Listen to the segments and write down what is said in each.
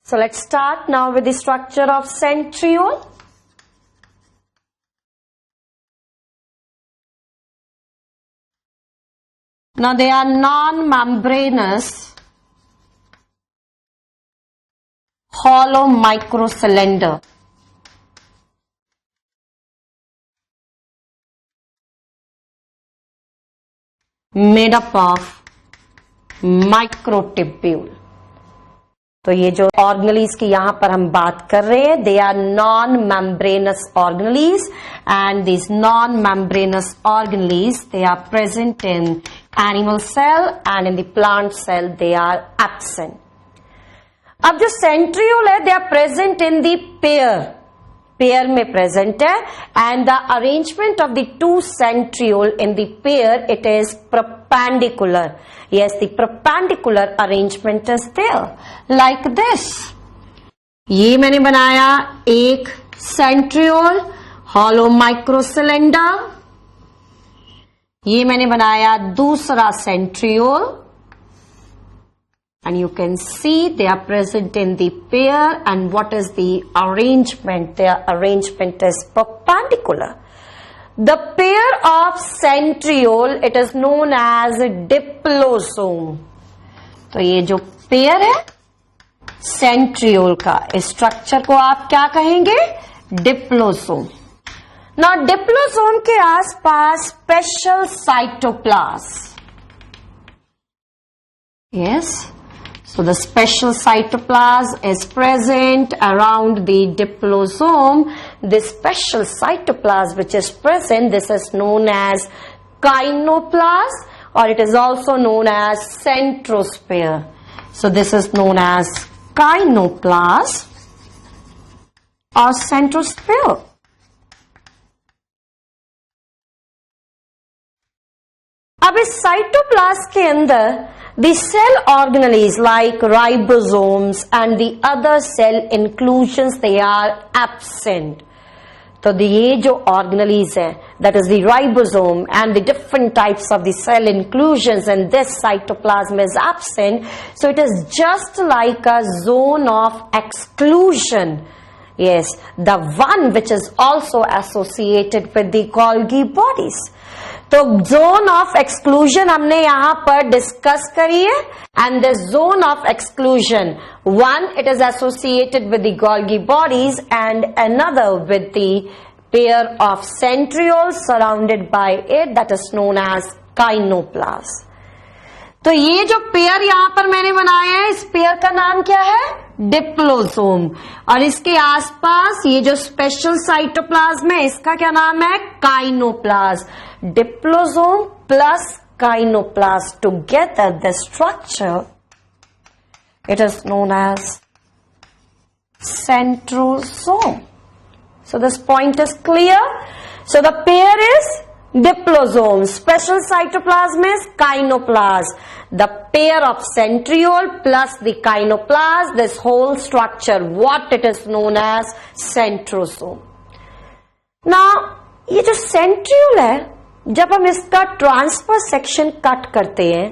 So let's start now with the structure of centriole. Now they are non-membranous hollow microcylinder. Made up of microtubule. तो ये जो organelles की यहां पर हम बात कर रहे हैं, they are non membranous organelles and this non membranous organelles they are present in animal cell and in the plant cell they are absent. अब जो सेंट्रियोल है they are present in the pair में present है and the arrangement of the two centriole in the pair it is perpendicular. Yes, the perpendicular arrangement is there like this. ये मैंने बनाया एक centriole hollow माइक्रोसिलेंडर. ये मैंने बनाया दूसरा centriole and you can see they are present in the pair. And what is the arrangement? Their arrangement is perpendicular. The pair of centriole it is known as diplosome. तो ये जो pair है centriole का इस structure को आप क्या कहेंगे? डिप्लोसोम. ना डिप्लोसोम के आसपास special cytoplasm. Yes, so the special cytoplasm is present around the diplosome. This special cytoplasm which is present, this is known as kinoplasm or it is also known as centrosphere. So this is known as kinoplasm or centrosphere. अब इस cytoplasm के अंदर the cell organelles like ribosomes and the other cell inclusions they are absent. तो ये जो organelles हैं that is the ribosome and the different types of the cell inclusions and this cytoplasm is absent. So it is just like a zone of exclusion. Yes, the one which is also associated with the Golgi bodies. तो zone of exclusion हमने यहां पर discuss करी है and the zone of exclusion one it is associated with the Golgi bodies and another with the pair of centriole surrounded by it that is known as kinoplasm. तो ये जो pair यहां पर मैंने बनाया है इस पेयर का नाम क्या है? डिप्लोसोम. और इसके आसपास ये जो स्पेशल साइटोप्लाज्म है इसका क्या नाम है? काइनोप्लाज्म. Diplosome plus kinoplasm together the structure it is known as centrosome. So this point is clear. So the pair is diplosome, special cytoplasm is kinoplasm. The pair of centriole plus the kinoplasm, this whole structure what it is known as centrosome. Now ये जो centriole है जब हम इसका transfer section cut करते हैं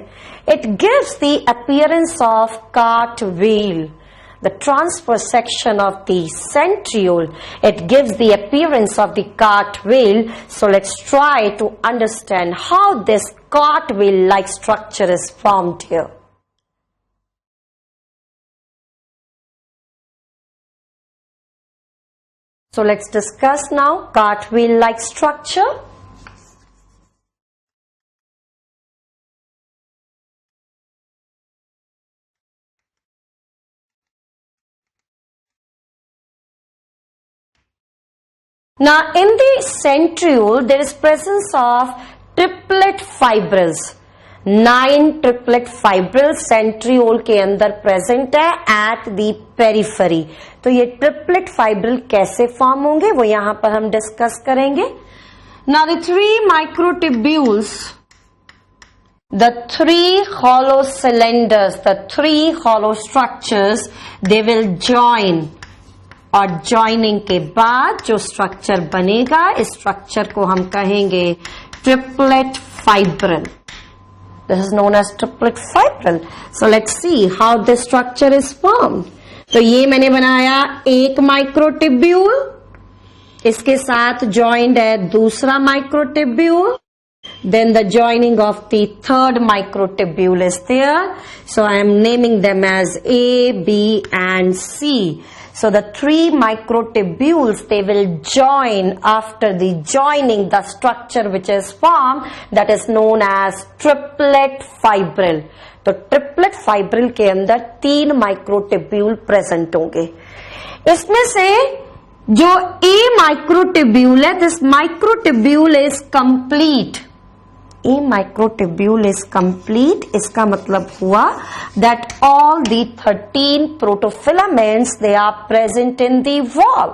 it gives the appearance of cartwheel. The transfer section of the centriole it gives the appearance of the cartwheel. So let's try to understand how this cartwheel like structure is formed here. So let's discuss now cartwheel like structure. Now in the centriole there is presence of triplet fibrils. 9 triplet fibril centriole के अंदर present है at the periphery. तो ये triplet fibril कैसे form होंगे वो यहां पर हम डिस्कस करेंगे. Now the 3 microtubules, the 3 hollow cylinders, the 3 hollow structures, they will join. और ज्वाइनिंग के बाद जो स्ट्रक्चर बनेगा इस स्ट्रक्चर को हम कहेंगे triplet fibril. This is known as triplet fibril. So let's see how this structure is formed. तो ये मैंने बनाया एक माइक्रोट्यूब्यूल, इसके साथ ज्वाइंड है दूसरा microtubule, then the joining of the third microtubule is there. So I am naming them as A, B and C. So the three microtubules, they will join. After the joining, the structure which is formed, that is known as triplet fibril. तो triplet fibril के अंदर 3 microtubule present होंगे। इसमें से जो ए microtubule है, this microtubule is complete. A microtubule is complete. इसका मतलब हुआ that all the 13 protofilaments, they are present in the wall.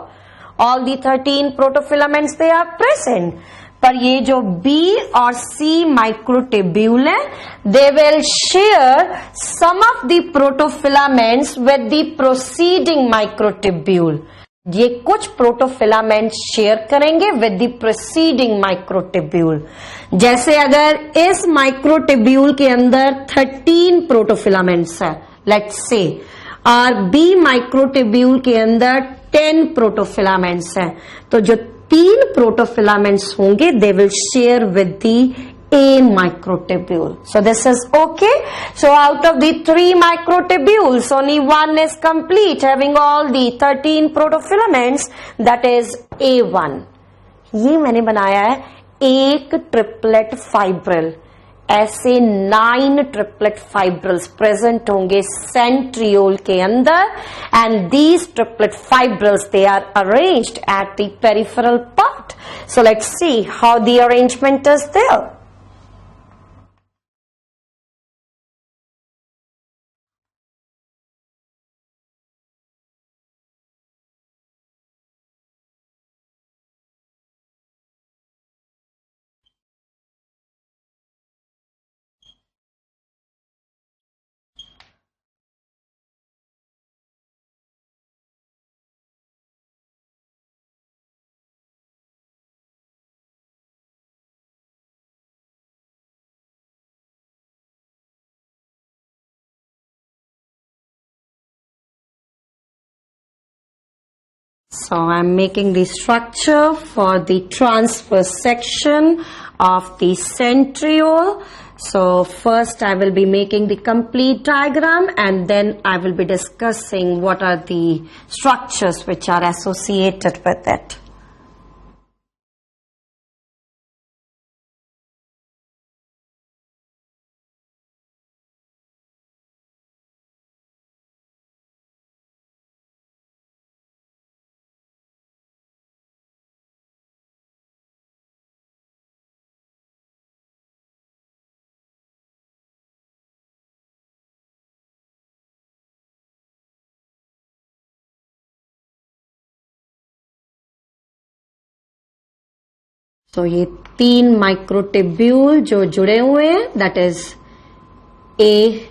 All the 13 protofilaments, they are present. पर ये जो B और C microtubule है, they will share some of the protofilaments with the preceding microtubule. ये कुछ प्रोटोफिलामेंट शेयर करेंगे with the preceding microtubule. जैसे अगर इस माइक्रोट्यूब्यूल के अंदर 13 प्रोटोफिलामेंट्स है, लेट्स से, और बी माइक्रोट्यूब्यूल के अंदर 10 प्रोटोफिलामेंट्स है, तो जो 3 प्रोटोफिलामेंट्स होंगे they will share with the A microtubule. So this is okay. So out of the 3 microtubules, only one is complete, having all the 13 protofilaments, that is A1. ये मैंने बनाया है एक ट्रिपलेट फाइब्रिल। ऐसे 9 ट्रिपलेट फाइब्रिल्स प्रेजेंट होंगे centriole के अंदर, and these triplet fibrils they are arranged at the peripheral part. So let's see how the arrangement is there. So I am making the structure for the transverse section of the centriole. So first I will be making the complete diagram, and then I will be discussing what are the structures which are associated with it. तो ये 3 microtubule जो जुड़े हुए हैं, that is A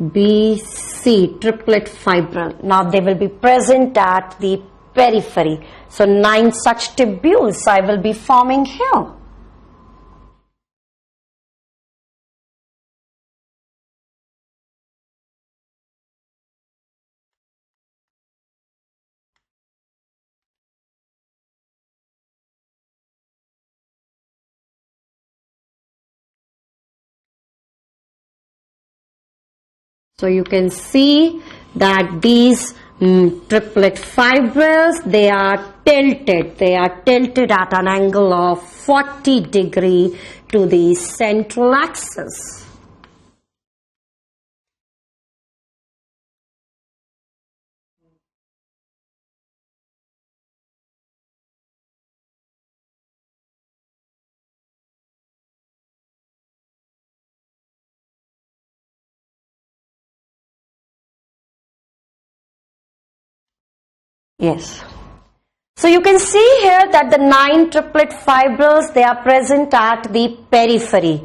B C triplet fibril. Now they will be present at the periphery. So 9 such tubules I will be forming here. So you can see that these triplet fibrils, they are tilted. They are tilted at an angle of 40 degrees to the central axis. Yes. So you can see here that the 9 triplet fibrils, they are present at the periphery.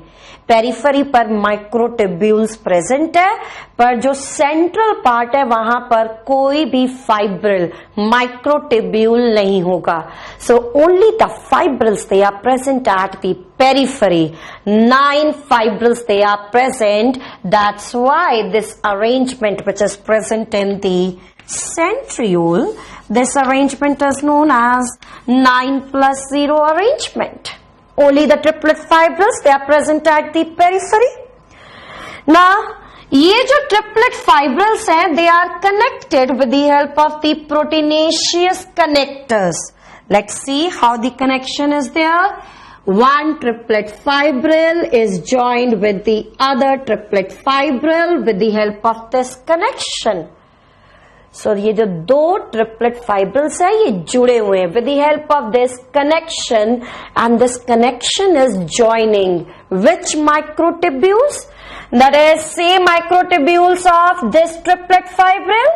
Periphery पर microtubules present है, पर जो central part है वहां पर कोई भी fibril microtubule नहीं होगा. So only the fibrils they are present at the periphery. 9 fibrils they are present. That's why this arrangement which is present in the centriole, this arrangement is known as 9+0 arrangement. Only the triplet fibrils, they are present at the periphery. Now, ये जो triplet fibrils हैं, they are connected with the help of the proteinaceous connectors. Let's see how the connection is there. One triplet fibril is joined with the other triplet fibril with the help of this connection. So ये जो दो triplet fibrils है, ये जुड़े हुए हैं with the help of this connection, and this connection is joining which microtubules? That is, say microtubules of this triplet fibril,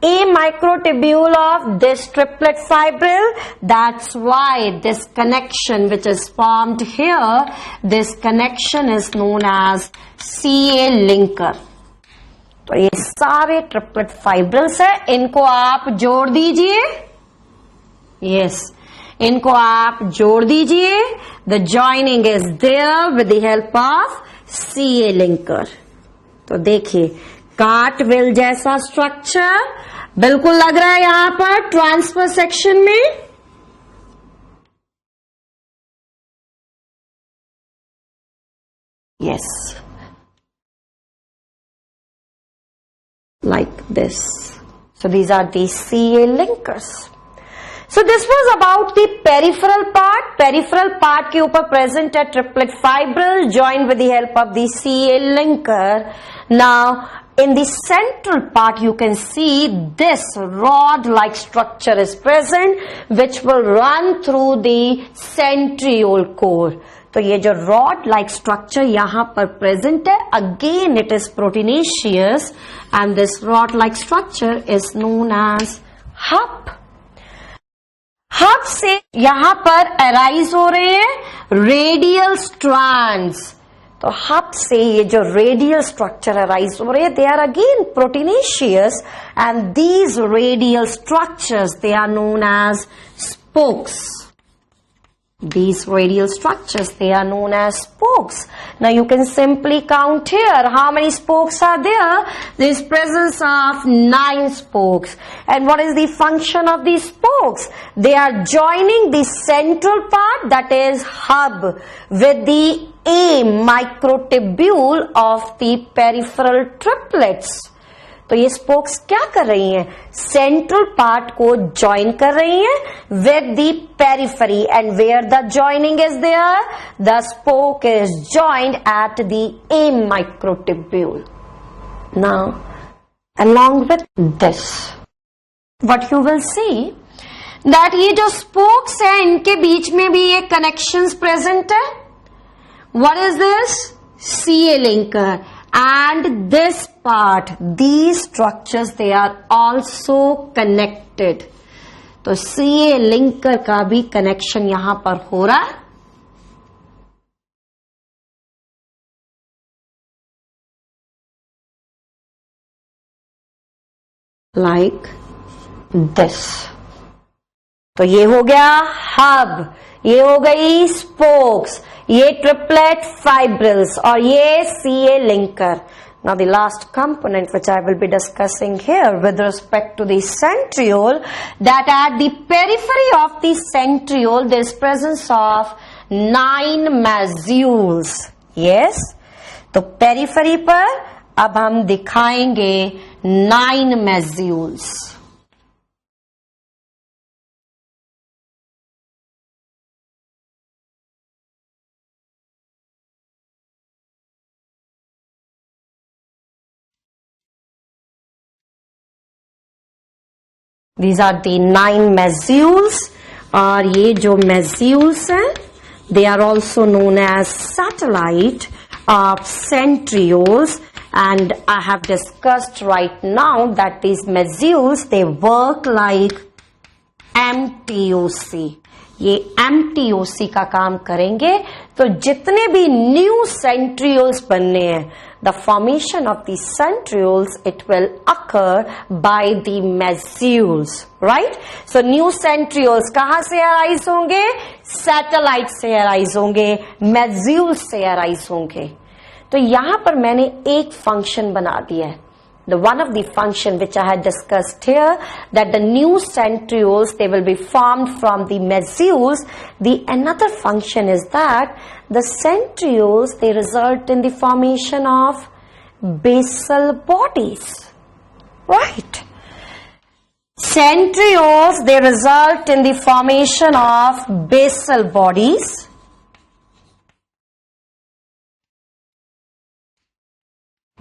a microtubule of this triplet fibril. That's why this connection which is formed here, this connection is known as CA linker. तो ये सारे triplet fibrils है, इनको आप जोड़ दीजिए. Yes, इनको आप जोड़ दीजिए. The joining is there with the help of CA linker. तो देखिए, कार्टविल जैसा स्ट्रक्चर बिल्कुल लग रहा है यहां पर ट्रांसफर सेक्शन में. Yes, like this. So these are the CA linkers. So this was about the peripheral part. Peripheral part के ऊपर present है triplet fibril joined with the help of the CA linker. Now in the central part you can see this rod-like structure is present which will run through the centriole core. तो ये जो rod like structure यहां पर present है, again it is proteinaceous and this rod like structure is known as hub. Hub से यहां पर arise हो रहे हैं रेडियल स्ट्रैंड्स. तो हब से ये जो रेडियल स्ट्रक्चर अराइज हो रहे हैं, they are again proteinaceous and these radial structures they are known as spokes. These radial structures, they are known as spokes. Now you can simply count here how many spokes are there. There is presence of 9 spokes. And what is the function of these spokes? They are joining the central part, that is hub, with the A microtubule of the peripheral triplets. तो ये spokes क्या कर रही हैं? Central part को join कर रही हैं with the periphery. And where the joining is there, the spoke is joined at the A microtubule. Now along with this what you will see that ये जो स्पोक्स हैं इनके बीच में भी ये कनेक्शंस प्रेजेंट है. What is this? CA linker. And this part, these structures, they are also connected. तो CA linker का भी कनेक्शन यहां पर हो रहा है. Like this. तो ये हो गया हब, ये हो गई स्पोक्स, ये ट्रिपलेट फाइब्रिल्स और ये CA linker. Now the last component which I will be discussing here with respect to the centriole, that at the periphery of the centriole there is presence of 9 mazules. Yes, तो periphery पर अब हम दिखाएंगे 9 mazules. These are the 9 mazules. और ये जो mazules हैं, they are also known as satellite of centrioles. And I have discussed right now that these mazules, they work like MTOC. ये MTOC का काम करेंगे. तो जितने भी न्यू centrioles बनने हैं, the formation of the centrioles, it will occur by the mazules, right? So new centrioles कहाँ से arise होंगे? Satellite से arise होंगे, mazules से arise होंगे. तो यहां पर मैंने एक फंक्शन बना दिया है. The one of the function which I had discussed here, that the new centrioles, they will be formed from the mesocyles. The another function is that the centrioles, they result in the formation of basal bodies, right? Centrioles, they result in the formation of basal bodies.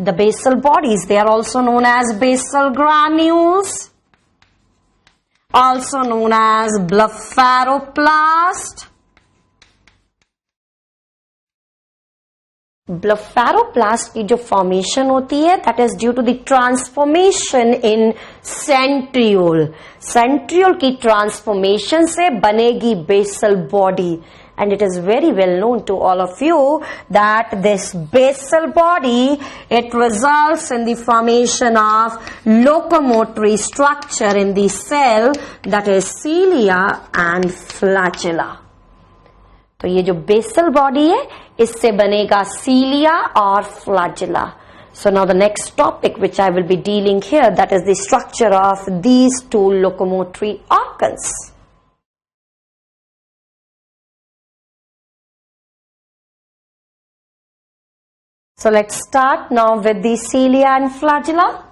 The basal bodies, they are also known as basal granules, also known as blepharoplast. Blepharoplast की जो formation होती है, that is due to the transformation in centriole. Centriole की transformation से बनेगी basal body. And it is very well known to all of you that this basal body, it results in the formation of locomotory structure in the cell, that is cilia and flagella. तो ये जो basal body है, इससे बनेगा cilia और flagella. So now the next topic which I will be dealing here, that is the structure of these two locomotory organs. So let's start now with the cilia and flagella.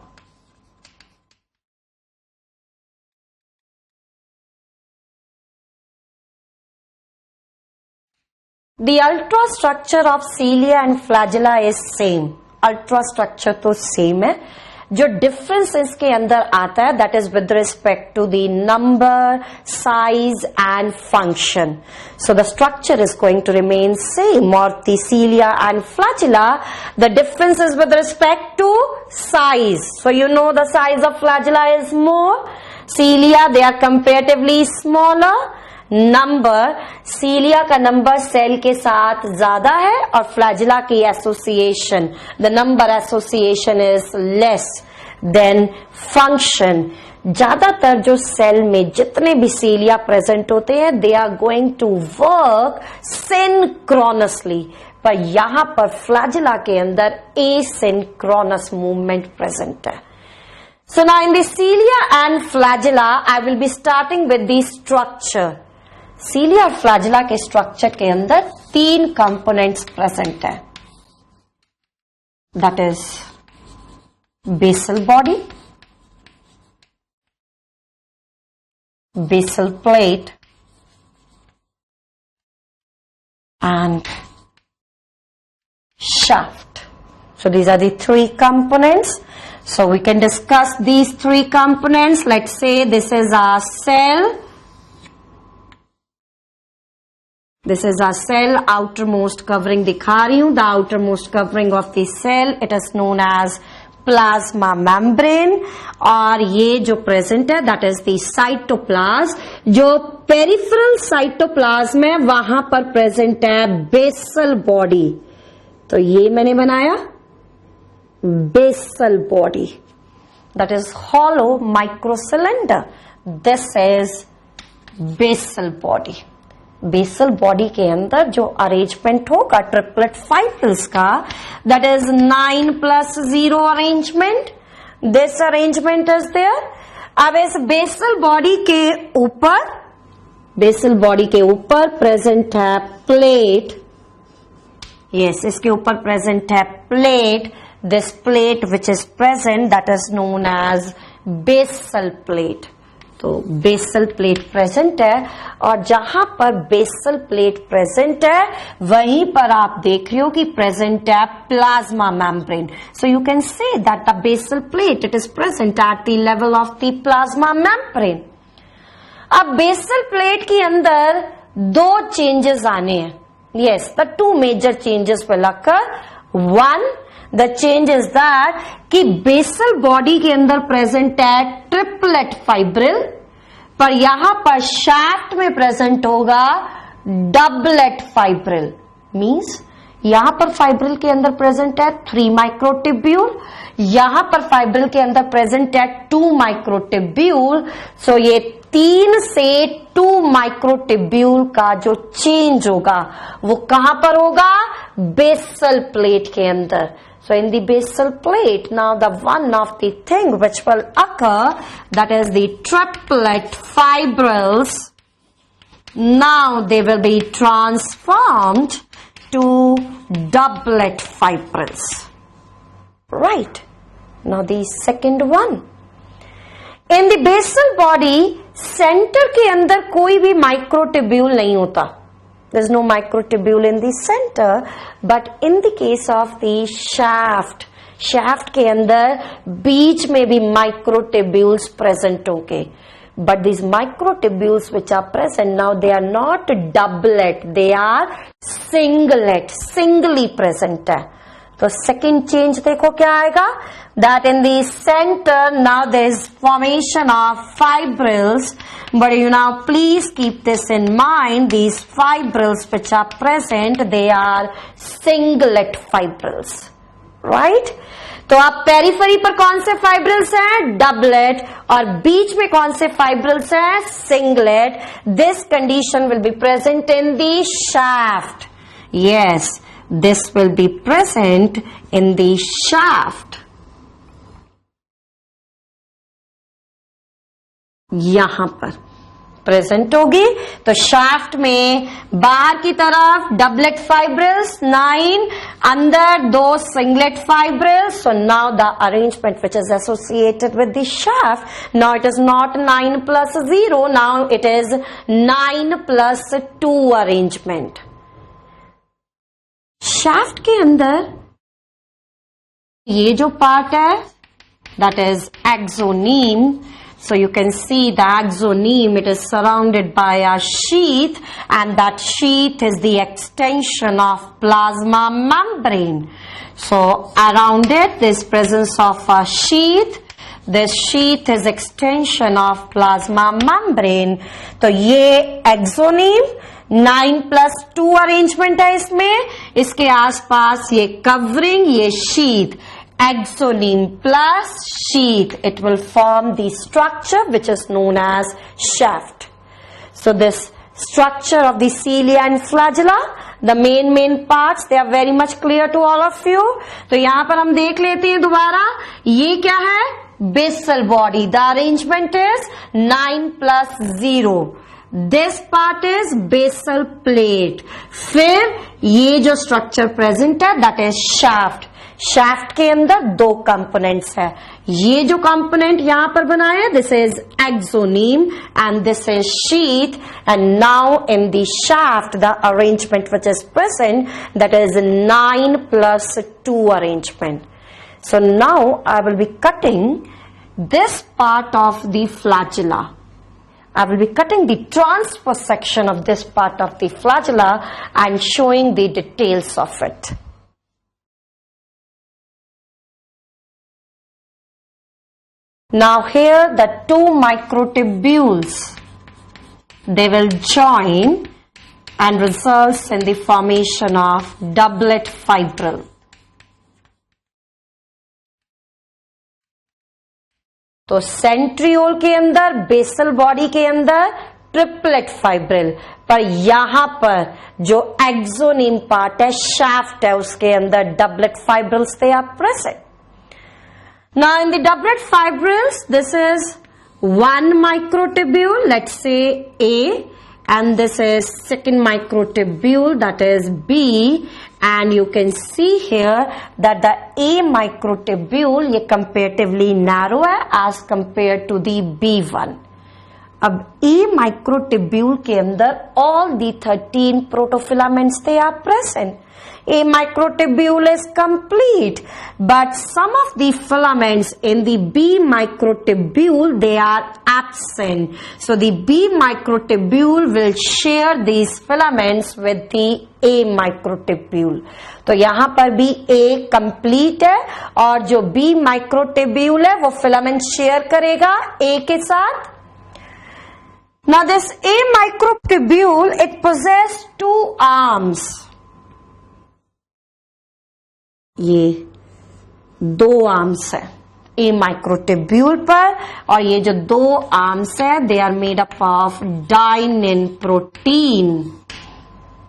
The ultrastructure of cilia and flagella is same. Ultrastructure तो same है. जो difference इसके अंदर आता है, that is with respect to the number, size and function. So the structure is going to remain same, or the cilia and flagella. The difference is with respect to size. So you know the size of flagella is more. Cilia, they are comparatively smaller. Number, cilia का number cell के साथ ज्यादा है और flagella की association, the number association is less than function. ज्यादातर जो cell में जितने भी सीलिया प्रेजेंट होते हैं, they are going to work synchronously, पर यहां पर फ्लैजिला के अंदर एसिंक्रोनस मूवमेंट प्रेजेंट है. So now in the cilia and flagella, I will be starting with the structure. Cilia और फ्लैजिला के स्ट्रक्चर के अंदर 3 कंपोनेंट्स प्रेजेंट है. That is basal body, basal plate and shaft. So these are the 3 components. So we can discuss these 3 components. Let's say this is our cell. This is our cell, outermost covering दिखा रही हूं. The outermost covering of the cell, it is known as plasma membrane. और ये जो present है, that is the cytoplasm. जो peripheral cytoplasm है, वहां पर present है basal body. तो ये मैंने बनाया basal body. That is hollow microcylinder. This is basal body. Basal body के अंदर जो अरेंजमेंट होगा ट्रिपलेट फाइब्रिल्स का, that is 9+0 arrangement. This arrangement is there. अब इस बेसल बॉडी के ऊपर प्रेजेंट है प्लेट. यस, इसके ऊपर प्रेजेंट है plate. This plate which is present, that is known as basal plate. तो बेसल प्लेट प्रेजेंट है, और जहां पर बेसल प्लेट प्रेजेंट है वहीं पर आप देख रहे हो कि प्रेजेंट है plasma membrane. So you can say that the basal plate, it is present at the level of the plasma membrane. अब बेसल प्लेट के अंदर 2 चेंजेस आने हैं. Yes, the 2 major changes will occur. 1, the change is that कि basal body के अंदर present है triplet fibril, पर यहां पर शाफ्ट में प्रेजेंट होगा डबलेट फाइब्रिल. मींस यहां पर फाइब्रिल के अंदर प्रेजेंट है 3 माइक्रोट्यूब्यूल, यहां पर फाइब्रिल के अंदर प्रेजेंट है 2 माइक्रोट्यूब्यूल. सो ये 3 से 2 माइक्रोट्यूब्यूल का जो चेंज होगा वो कहां पर होगा? बेसल प्लेट के अंदर. So in the basal plate, now the one of the thing which will occur, that is the triplet fibrils. Now they will be transformed to doublet fibrils. Right. Now the second one. In the basal body, center के अंदर कोई भी microtubule नहीं होता. There's no microtubule in the center, but in the case of the shaft के अंदर बीच में भी microtubules present होंगे. But these microtubules which are present now, they are not doublet, they are singlet, singly present है. तो second change देखो क्या आएगा? That in the center now there is formation of fibrils, but you now please keep this in mind, these fibrils which are present, they are singlet fibrils, right? तो आप periphery पर कौन से fibrils हैं? Doublet. और बीच में कौन से फाइब्रिल्स हैं? Singlet. This condition will be present in the shaft. Yes, this will be present in the shaft. यहां पर प्रेजेंट होगी. तो शाफ्ट में बाहर की तरफ डबलेट फाइब्रिल्स 9, अंदर 2 singlet fibrils. So now the arrangement which is associated with the shaft, now it is not 9 plus 0, now it is 9 plus 2 arrangement. Shaft के अंदर ये जो पार्ट है, that is axoneme. So you can see the axoneme, it is surrounded by a sheath, and that sheath is the extension of plasma membrane. So around it, this presence of a sheath. This sheath is extension of plasma membrane. तो ये axoneme 9 plus 2 arrangement है इसमें. इसके आसपास ये covering, ये sheath. Axoneme plus sheath, it will form the structure which is known as shaft. So this structure of the cilia and flagella, the main parts, they are very much clear to all of you. तो यहाँ पर हम देख लेते हैं दोबारा. ये क्या है? Basal body. The arrangement is 9 plus 0. This part is basal plate. फिर ये जो structure present है, that is shaft. शाफ्ट के अंदर 2 कंपोनेंट्स है. ये जो कंपोनेंट यहां पर बना है, this is axoneme and this is sheath. And now in the shaft the arrangement which is present, that is 9 plus 2 arrangement. So now I will be cutting this part of the flagella. I will be cutting the transverse section of this part of the flagella and showing the details of it. Now here the 2 microtubules, they will join and results in the formation of doublet fibril. तो centriole के अंदर, basal body के अंदर triplet fibril, पर यहां पर जो axoneme part है, शाफ्ट है, उसके अंदर doublet fibrils they are present. Now in the doublet fibrils, this is 1 microtubule, let's say A, and this is second microtubule, that is B, and you can see here that the A microtubule ये comparatively narrow है as compared to the B one. अब A microtubule के अंदर all the 13 protofilaments they are present. A microtubule is complete, but some of the filaments in the B microtubule, they are absent. So the B microtubule will share these filaments with the A microtubule. तो यहाँ पर भी A complete है और जो B microtubule है वो filament share करेगा A के साथ. Now this A microtubule, it possesses 2 arms. ये 2 आर्म्स है ए माइक्रोट्यूब्यूल पर, और ये जो 2 आर्म्स है, they are made up of dynein protein.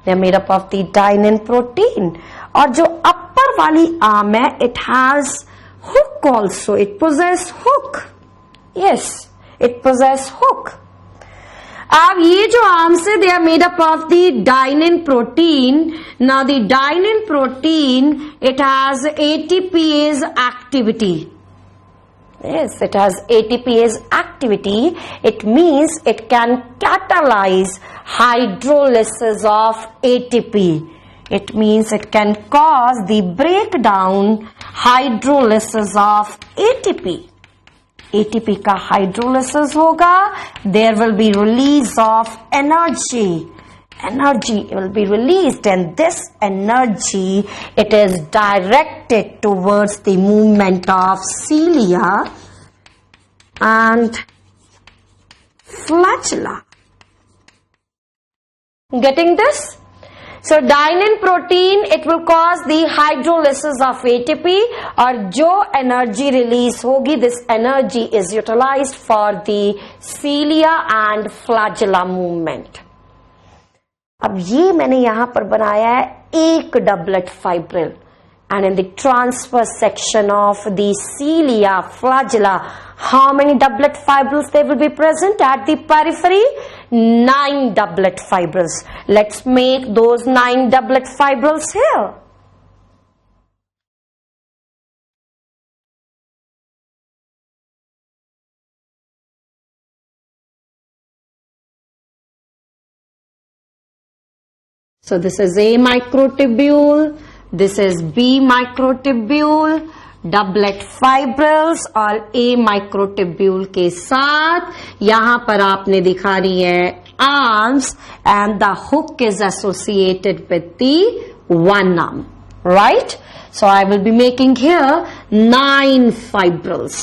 They are made up of the dynein protein. और जो अपर वाली आर्म है, it has hook also, it possess hook, yes it possess hook. अब ये जो आर्म्स है, they are made up of the dynein protein. Now the dynein protein, it has ATPase activity. Yes, it has ATPase activity. It means it can catalyze hydrolysis of ATP. It means it can cause the breakdown hydrolysis of ATP. ATP का hydrolysis होगा, there will be release of energy. Energy will be released, and this energy, it is directed towards the movement of cilia and flagella. Getting this? So dynin protein, it will cause the hydrolysis of ATP, और जो energy release होगी, this energy is utilized for the cilia and flagella movement. अब ये मैंने यहां पर बनाया है एक doublet fibril, and in the transfer section of the cilia, flagella, how many doublet fibrils they will be present at the periphery? 9 doublet fibrils. Let's make those 9 doublet fibrils here. So this is A microtubule, this is B microtubule, doublet fibrils और A microtubule के साथ यहां पर आपने दिखानी है arms, and the hook is associated with the one arm, right? So I will be making here 9 fibrils.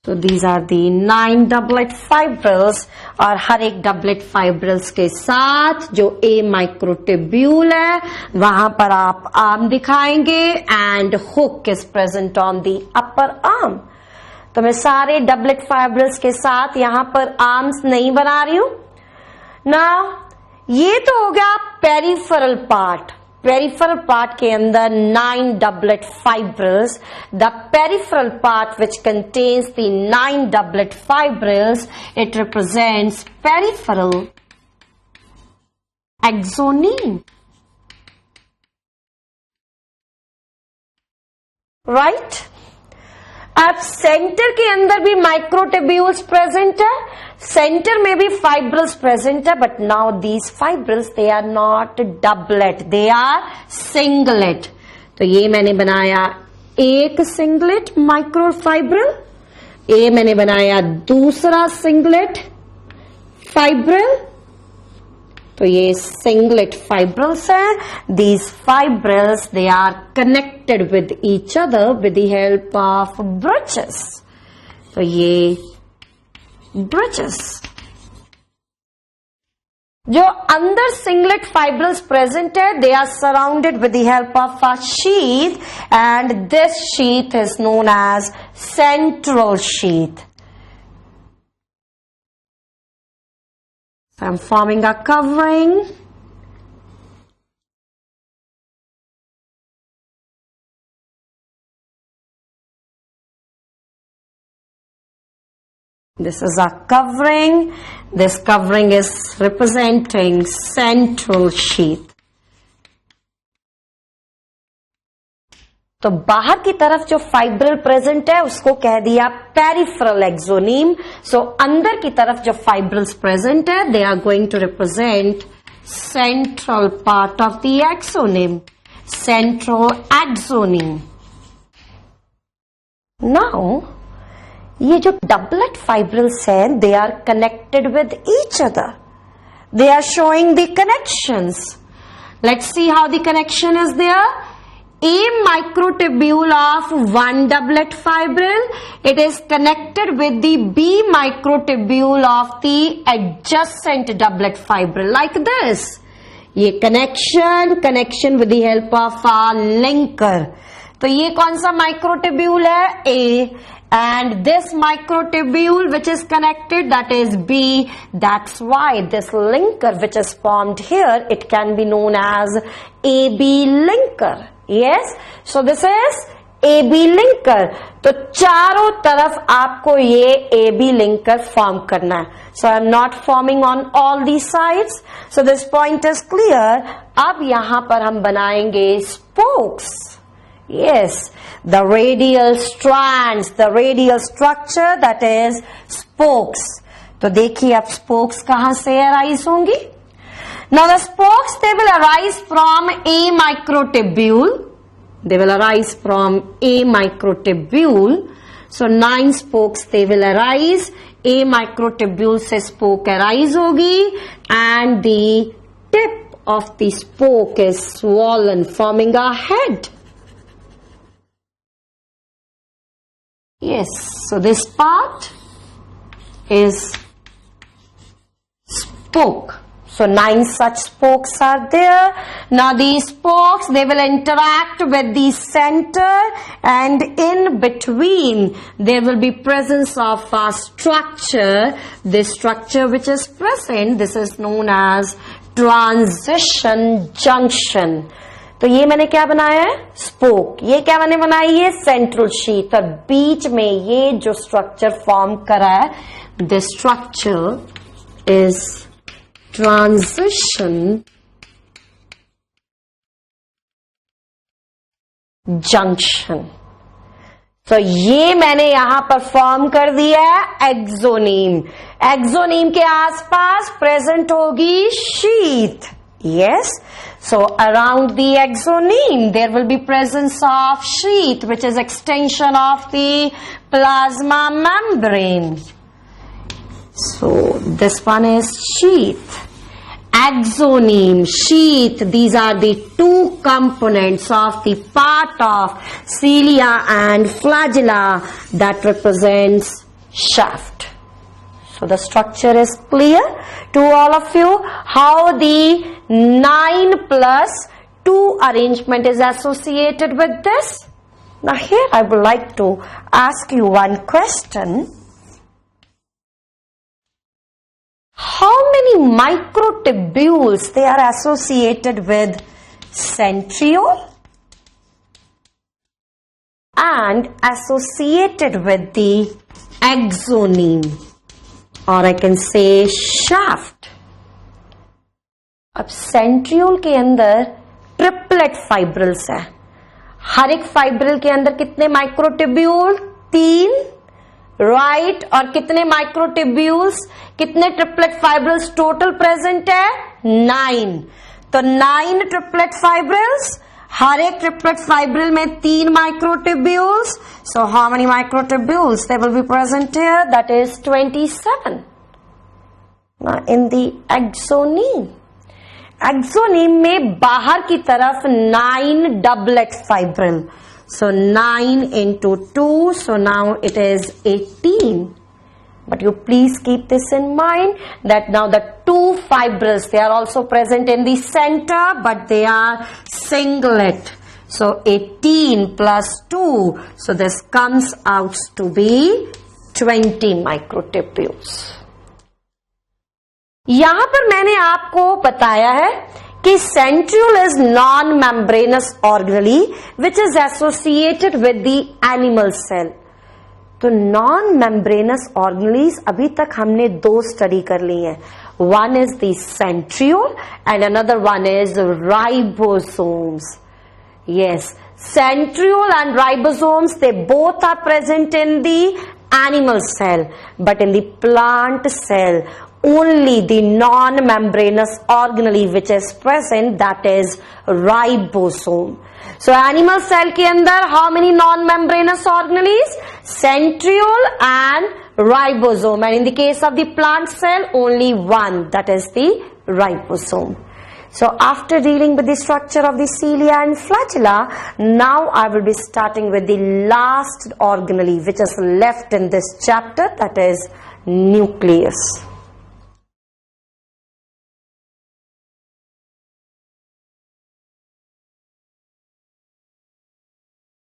So these are the 9 doublet fibrils, और हर एक डबलेट फाइब्रिल्स के साथ जो A माइक्रोट्यूब्यूल है वहां पर आप आर्म दिखाएंगे, and hook is present on the upper arm. तो मैं सारे डबलेट फाइब्रिल्स के साथ यहां पर आर्म्स नहीं बना रही हूं. नाउ ये तो हो गया पेरिफेरल पार्ट. Peripheral part के अंदर 9 doublet fibrils. The peripheral part which contains the 9 doublet fibrils, it represents peripheral axoneme. Right? अब सेंटर के अंदर भी माइक्रोट्यूब्यूल्स प्रेजेंट है, सेंटर में भी फाइब्रिल्स प्रेजेंट है, but now these fibrils they are not doublet, they are singlet. तो ये मैंने बनाया एक सिंगलेट माइक्रोफाइब्रिल, ये मैंने बनाया दूसरा सिंगलेट फाइब्रिल. तो ये सिंगलेट फाइब्रिल्स है. These fibrils they are connected with each other with the help of branches. तो ये ब्रचेस. जो अंदर सिंगलेट फाइब्रिल्स प्रेजेंट है, they are surrounded with the help of a sheath, and this sheath is known as central sheath. I'm forming a covering. This is a covering. This covering is representing central sheath. तो बाहर की तरफ जो fibril present है उसको कह दिया peripheral axoneme. सो अंदर की तरफ जो फाइब्रिल्स प्रेजेंट है, they are going to represent central part of the axoneme, central axoneme. Now ये जो डबलेट फाइब्रिल्स हैं, they are connected with each other they are showing the connections. Let's see how the connection is there. A microtubule of one doublet fibril, it is connected with the B microtubule of the adjacent doublet fibril, like this. ये connection with the help of a linker. तो ये कौन सा microtubule है? A. And this microtubule which is connected, that is B. That's why this linker which is formed here, it can be known as AB linker. Yes, so this is AB linker. तो चारों तरफ आपको ये AB linker form करना है. So I am not forming on all these sides. So this point is clear. अब यहाँ पर हम बनाएंगे spokes. Yes, the radial strands, the radial structure, that is spokes. तो देखिए अब spokes कहाँ से arise होंगी? Now the spokes, they will arise from a microtubule. They will arise from a microtubule. So 9 spokes they will arise. A microtubule से spoke arise होगी and the tip of the spoke is swollen, forming a head. Yes, so this part is spoke. So 9 such spokes are there. Now these spokes, they will interact with the center, and in between there will be presence of a structure. This structure which is present, this is known as transition junction. तो ये मैंने क्या बनाया है? Spoke. ये क्या मैंने बनाई है? Central sheath. और बीच में ये जो स्ट्रक्चर फॉर्म करा है, this structure is transition junction. तो ये मैंने यहां पर फॉर्म कर दिया है एक्सोनीम. एक्सोनीम के आसपास प्रेजेंट होगी sheath. Yes, so around the exoneme there will be presence of sheath, which is extension of the plasma membrane. So this one is sheath. Exoneme, sheath, these are the two components of the part of cilia and flagella that represents shaft. So the structure is clear to all of you. How the 9 plus 2 arrangement is associated with this? Now here I would like to ask you one question. How many microtubules they are associated with centriole and associated with the exoneme, or I can say shaft? अब centriole के अंदर triplet fibrils है. हर एक fibril के अंदर कितने microtubule? 3, right. और कितने माइक्रोट्यूब्यूल्स, कितने ट्रिपलेट फाइब्रिल्स टोटल प्रेजेंट है? 9. तो 9 ट्रिपलेट फाइब्रिल्स. हर एक ट्रिपलेट फाइब्रिल में 3 microtubules. So how many microtubules they will be present here? That is 27. Now in the exoneme, axoneme में बाहर की तरफ 9 doublet fibril. So 9 into 2, so now it is 18. But you please keep this in mind that now the 2 fibrils, they are also present in the center, but they are singlet. So 18 plus 2, so this comes out to be 20 microtubules. यहां पर मैंने आपको बताया है कि centriole is non membranous organelle which is associated with the animal cell. तो non membranous organelles अभी तक हमने 2 स्टडी कर ली हैं. One is the centriole and another one is ribosomes. Yes, centriole and ribosomes, they both are present in the animal cell, but in the plant cell only the non-membranous organelle which is present, that is ribosome. So animal cell के अंदर how many non-membranous organelles? Centriole and ribosome, and in the case of the plant cell only one, that is the ribosome. So after dealing with the structure of the cilia and flagella, now I will be starting with the last organelle which is left in this chapter, that is nucleus.